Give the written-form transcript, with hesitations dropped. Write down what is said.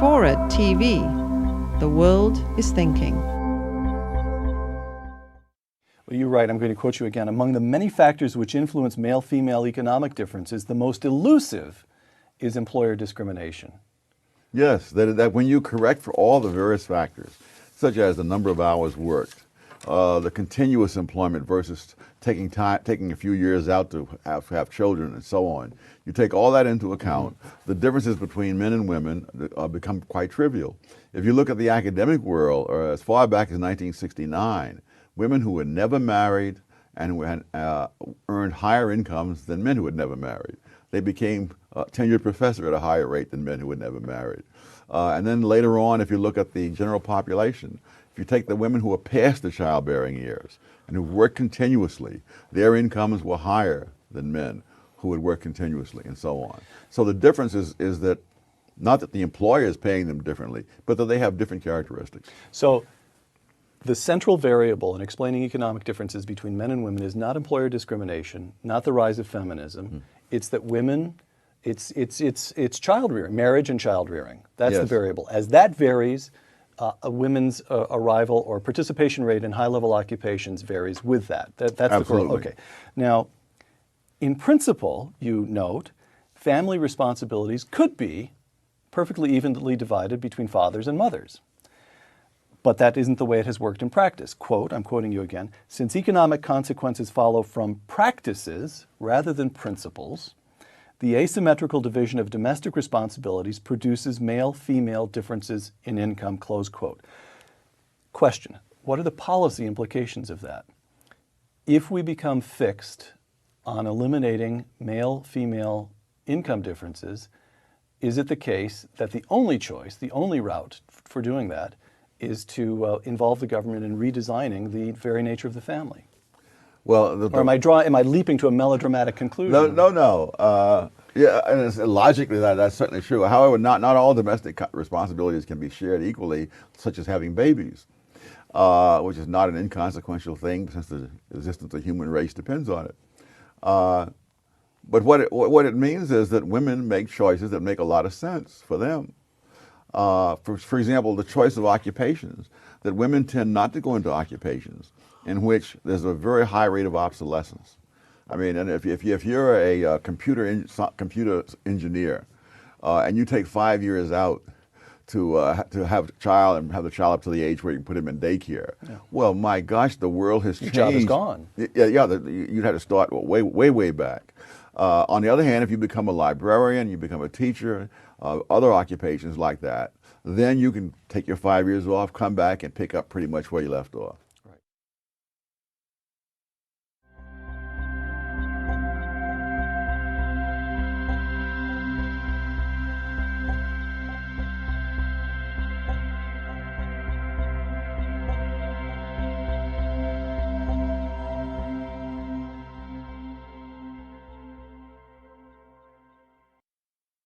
TV. The world is thinking. Well, you're right. I'm going to quote you again. Among the many factors which influence male-female economic differences, the most elusive is employer discrimination. Yes, that when you correct for all the various factors, such as the number of hours worked, the continuous employment versus taking a few years out to have children and so on. You take all that into account, the differences between men and women become quite trivial. If you look at the academic world, or as far back as 1969, women who were never married and who had earned higher incomes than men who had never married. They became a tenured professor at a higher rate than men who had never married. And then later on, if you look at the general population, if you take the women who are past the childbearing years and who work continuously, their incomes were higher than men who would work continuously and so on. So the difference is that not that the employer is paying them differently, but that they have different characteristics. So the central variable in explaining economic differences between men and women is not employer discrimination, not the rise of feminism. It's that women, it's child rearing, marriage and child rearing. That's the variable. As that varies, a women's arrival or participation rate in high-level occupations varies with that. That's Absolutely. the okay. Now, in principle, you note, family responsibilities could be perfectly evenly divided between fathers and mothers. But that isn't the way it has worked in practice. Quote, I'm quoting you again, since economic consequences follow from practices rather than principles, the asymmetrical division of domestic responsibilities produces male-female differences in income, close quote. Question, what are the policy implications of that? If we become fixed on eliminating male-female income differences, is it the case that the only choice, the only route for doing that is to involve the government in redesigning the very nature of the family? Well, or am I leaping to a melodramatic conclusion? No. Yeah, and logically that's certainly true. However, not all domestic responsibilities can be shared equally, such as having babies, which is not an inconsequential thing since the existence of the human race depends on it. But what it means is that women make choices that make a lot of sense for them. For example, the choice of occupations, that women tend not to go into occupations in which there's a very high rate of obsolescence. I mean, and if you're a computer engineer and you take 5 years out to have a child and have the child up to the age where you can put him in daycare, well, my gosh, the world has changed. Your job is gone. You'd have to start way back. On the other hand, if you become a librarian, you become a teacher, other occupations like that, then you can take your 5 years off, come back and pick up pretty much where you left off.